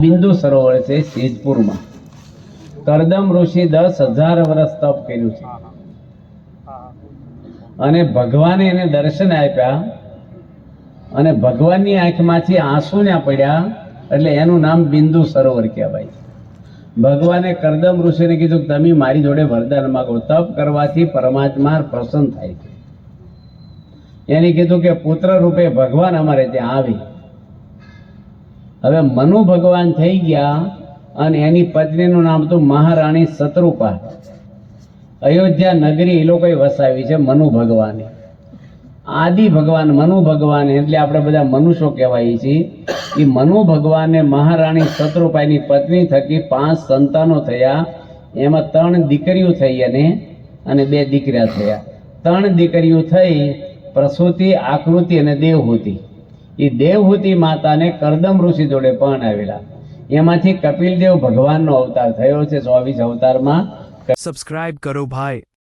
બિંદુ સરોવર છે સિદ્ધપુરમાં. કરદમ ઋષિ 10,000 વર્ષ તપ કર્યું છે અને ભગવાને એને દર્શન આપ્યા અને ભગવાનની આંખમાંથી આંસુ ના પડ્યા એટલે એનું નામ બિંદુ સરોવર કહેવાય. ભગવાને કરદમ ઋષિને કીધું કે તમે મારી જોડે વરદાન માંગો, તપ કરવાથી પરમાત્મા પ્રસન્ન થાય છે. એને કીધું કે પુત્ર રૂપે ભગવાન અમારે ત્યાં આવી. હવે મનુ ભગવાન થઈ ગયા અને એની પત્નીનું નામ હતું મહારાણી શત્રુપા. અયોધ્યા નગરી એ લોકોએ વસાવી છે મનુ ભગવાને. આદિ ભગવાન મનુ ભગવાન એટલે આપણે બધા મનુષ્યો કહેવાય છીએ. એ મનુ ભગવાનને મહારાણી શત્રુપાની પત્ની થકી 5 સંતાનો થયા. એમાં 3 દીકરીઓ થઈ અને 2 દીકરા થયા. 3 દીકરીઓ થઈ પ્રસૂતિ, આકૃતિ અને દેવહૂતિ. એ દેવહૂતિ માતાને કરદમ ઋષિ જોડે પણ આવેલા. એમાંથી કપિલદેવ ભગવાનનો અવતાર થયો છે 24 અવતારમાં. સબસ્ક્રાઇબ કરો ભાઈ.